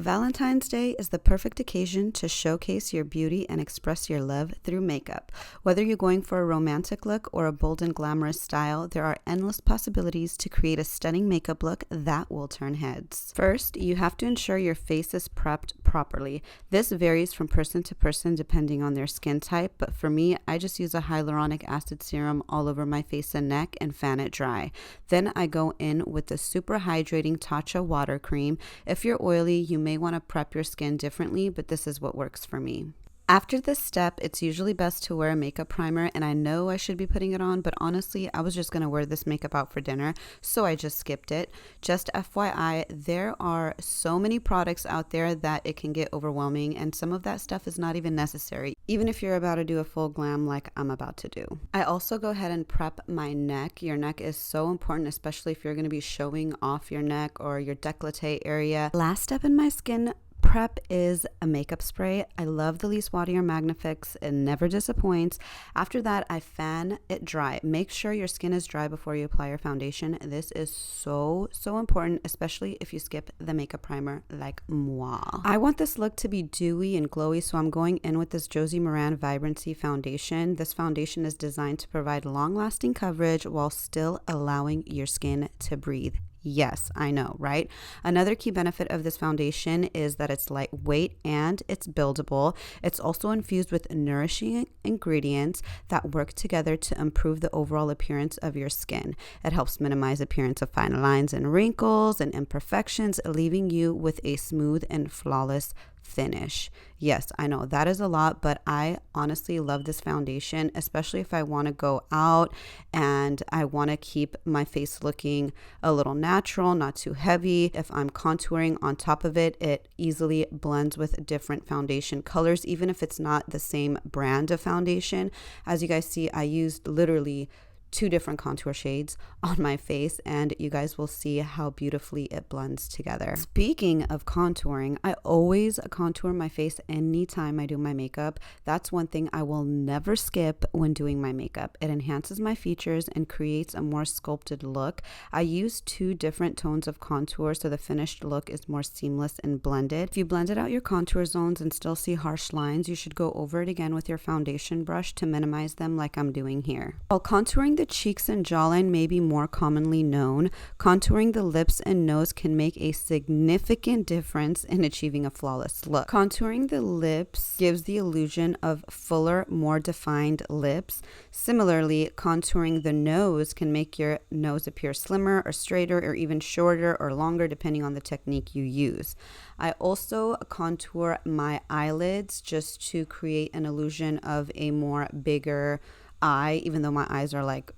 Valentine's Day is the perfect occasion to showcase your beauty and express your love through makeup. Whether you're going for a romantic look or a bold and glamorous style, there are endless possibilities to create a stunning makeup look that will turn heads. First, you have to ensure your face is prepped properly. This varies from person to person depending on their skin type, but for me, I just use a hyaluronic acid serum all over my face and neck and fan it dry. Then I go in with the super hydrating Tatcha water cream. If you're oily, you may want to prep your skin differently, but this is what works for me. After this step, it's usually best to wear a makeup primer, and I know I should be putting it on, but honestly, I was just going to wear this makeup out for dinner, so I just skipped it. Just FYI, there are so many products out there that it can get overwhelming, and some of that stuff is not even necessary, even if you're about to do a full glam like I'm about to do. I also go ahead and prep my neck. Your neck is so important, especially if you're going to be showing off your neck or your décolleté area. Last step in my skin prep is a makeup spray. I love the Least Water Magnifix. It never disappoints. After that, I fan it dry. Make sure your skin is dry before you apply your foundation. This is so important, especially if you skip the makeup primer like moi. I want this look to be dewy and glowy, so I'm going in with this Josie Maran Vibrancy foundation. This foundation is designed to provide long-lasting coverage while still allowing your skin to breathe. Yes, I know, right? Another key benefit of this foundation is that it's lightweight and it's buildable. It's also infused with nourishing ingredients that work together to improve the overall appearance of your skin. It helps minimize appearance of fine lines and wrinkles and imperfections, leaving you with a smooth and flawless finish. Yes, I know that is a lot, but I honestly love this foundation, especially if I want to go out and I want to keep my face looking a little natural, not too heavy. If I'm contouring on top of it, it easily blends with different foundation colors, even if it's not the same brand of foundation. As you guys see, I used literally 2 different contour shades on my face, and you guys will see how beautifully it blends together. Speaking of contouring, I always contour my face anytime I do my makeup. That's one thing I will never skip when doing my makeup. It enhances my features and creates a more sculpted look. I use 2 different tones of contour so the finished look is more seamless and blended. If you blended out your contour zones and still see harsh lines, you should go over it again with your foundation brush to minimize them like I'm doing here. While contouring the cheeks and jawline may be more commonly known, contouring the lips and nose can make a significant difference in achieving a flawless look. Contouring the lips gives the illusion of fuller, more defined lips. Similarly, contouring the nose can make your nose appear slimmer or straighter or even shorter or longer depending on the technique you use. I also contour my eyelids just to create an illusion of a more bigger eye, even though my eyes are like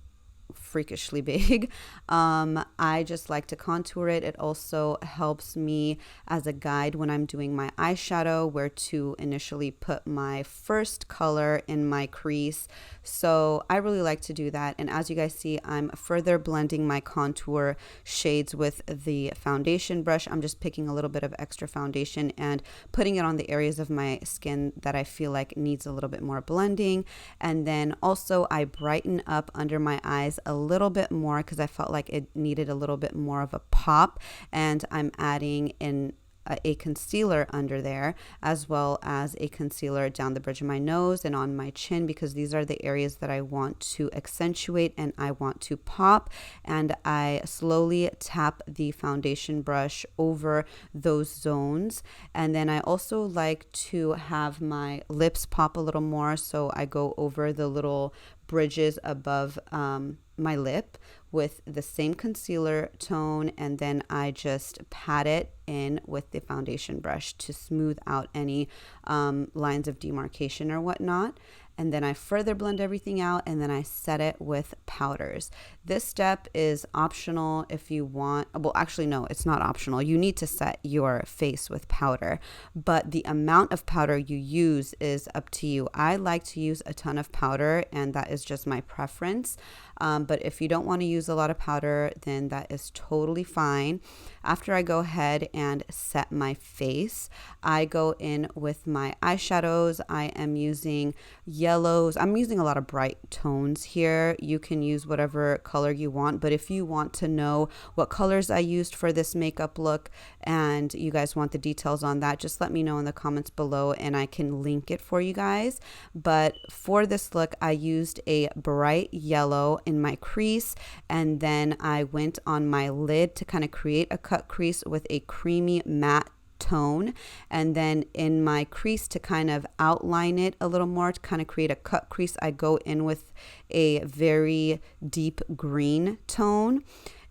freakishly big. I just like to contour it. It also helps me as a guide when I'm doing my eyeshadow, where to initially put my first color in my crease. So I really like to do that. And as you guys see, I'm further blending my contour shades with the foundation brush. I'm just picking a little bit of extra foundation and putting it on the areas of my skin that I feel like needs a little bit more blending. And then also I brighten up under my eyes a little bit more because I felt like it needed a little bit more of a pop, and I'm adding in a concealer under there, as well as a concealer down the bridge of my nose and on my chin, because these are the areas that I want to accentuate and I want to pop. And I slowly tap the foundation brush over those zones. And then I also like to have my lips pop a little more, so I go over the little bridges above my lip with the same concealer tone, and then I just pat it in with the foundation brush to smooth out any lines of demarcation or whatnot. And then I further blend everything out, and then I set it with powders. This step is optional if you want. Well, actually, no, it's not optional. You need to set your face with powder, but the amount of powder you use is up to you. I like to use a ton of powder, and that is just my preference. But if you don't want to use a lot of powder, then that is totally fine. after I go ahead and set my face, I go in with my eyeshadows. I am using yellows. I'm using a lot of bright tones here. You can use whatever color you want, but if you want to know what colors I used for this makeup look and you guys want the details on that, just let me know in the comments below and I can link it for you guys. But for this look, I used a bright yellow in my crease, and then I went on my lid to kind of create a cut crease with a creamy matte tone, and then in my crease to kind of outline it a little more, to kind of create a cut crease, I go in with a very deep green tone,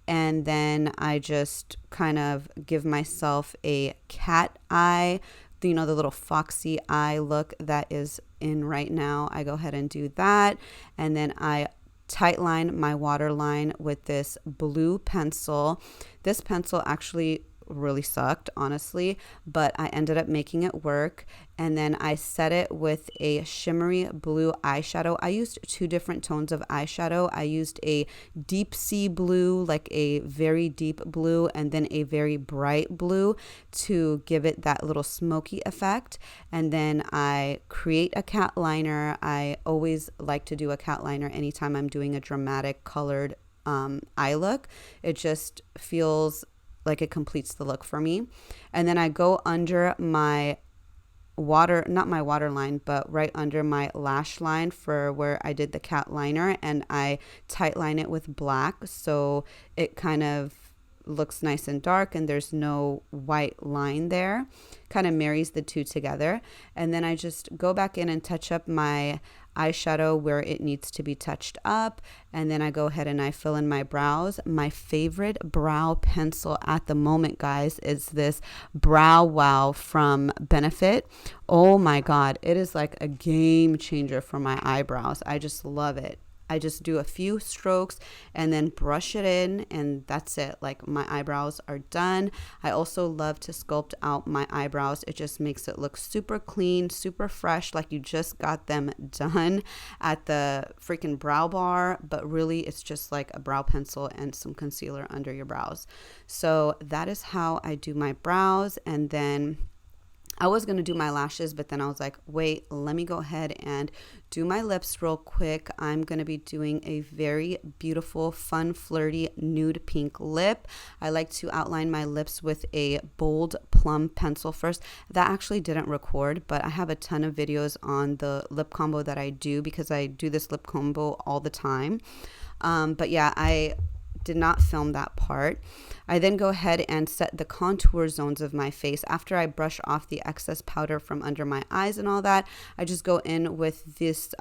and then I just kind of give myself a cat eye, you know, the little foxy eye look that is in right now. I go ahead and do that, and then I tightline my waterline with this blue pencil. This pencil actually really sucked, honestly, but I ended up making it work. And then I set it with a shimmery blue eyeshadow. I used two different tones of eyeshadow. I used a deep sea blue, like a very deep blue, and then a very bright blue to give it that little smoky effect. And then I create a cat liner. I always like to do a cat liner anytime I'm doing a dramatic colored eye look. It just feels like it completes the look for me. And then I go under my not my waterline, but right under my lash line for where I did the cat liner, and I tightline it with black so it kind of looks nice and dark and there's no white line there. Kind of marries the two together. And then I just go back in and touch up my eyeshadow where it needs to be touched up, and then I go ahead and I fill in my brows. My favorite brow pencil at the moment, guys, is this Brow Wow from Benefit. Oh my god, it is like a game changer for my eyebrows. I just love it. I just do a few strokes and then brush it in, and that's it. Like, my eyebrows are done. I also love to sculpt out my eyebrows. It just makes it look super clean, super fresh, like you just got them done at the freaking brow bar, but really it's just like a brow pencil and some concealer under your brows. So that is how I do my brows. And then I was going to do my lashes, but then I was like, wait, let me go ahead and do my lips real quick. I'm going to be doing a very beautiful, fun, flirty, nude pink lip. I like to outline my lips with a bold plum pencil first. That actually didn't record, but I have a ton of videos on the lip combo that I do because I do this lip combo all the time. But yeah, I did not film that part. I then go ahead and set the contour zones of my face. After I brush off the excess powder from under my eyes and all that, I just go in with this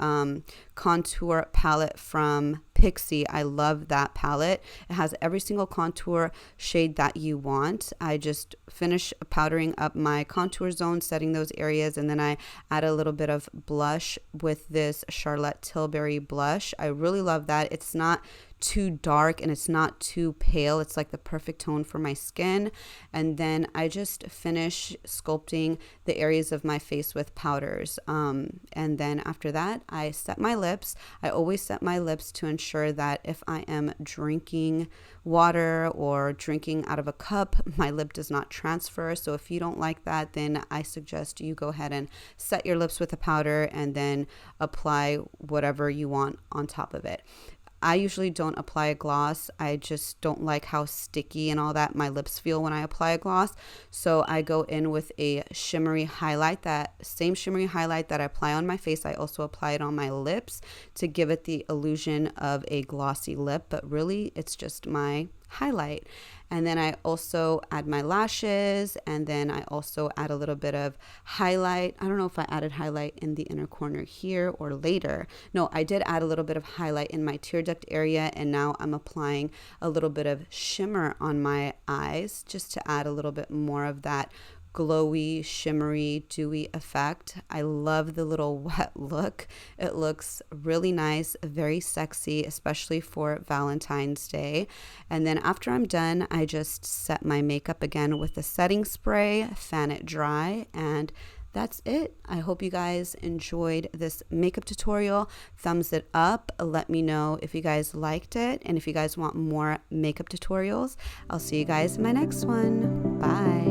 contour palette from Pixie. I love that palette. It has every single contour shade that you want. I just finish powdering up my contour zone, setting those areas, and then I add a little bit of blush with this Charlotte Tilbury blush. I really love that. It's not too dark and it's not too pale. It's like the perfect tone for my skin. And then I just finish sculpting the areas of my face with powders. And then after that, I set my lips. I always set my lips to ensure that if I am drinking water or drinking out of a cup, my lip does not transfer. So if you don't like that, then I suggest you go ahead and set your lips with a powder and then apply whatever you want on top of it. I usually don't apply a gloss. I just don't like how sticky and all that my lips feel when I apply a gloss. So I go in with a shimmery highlight, that same shimmery highlight that I apply on my face. I also apply it on my lips to give it the illusion of a glossy lip, but really it's just my highlight. And then I also add my lashes, and then I also add a little bit of highlight. I don't know if I added highlight in the inner corner here or later. No, I did add a little bit of highlight in my tear duct area, and now I'm applying a little bit of shimmer on my eyes just to add a little bit more of that glowy, shimmery, dewy effect. I love the little wet look. It looks really nice, very sexy, especially for Valentine's Day. And then after I'm done, I just set my makeup again with a setting spray, fan it dry, and that's it. I hope you guys enjoyed this makeup tutorial. Thumbs it up. Let me know if you guys liked it and if you guys want more makeup tutorials. I'll see you guys in my next one. Bye.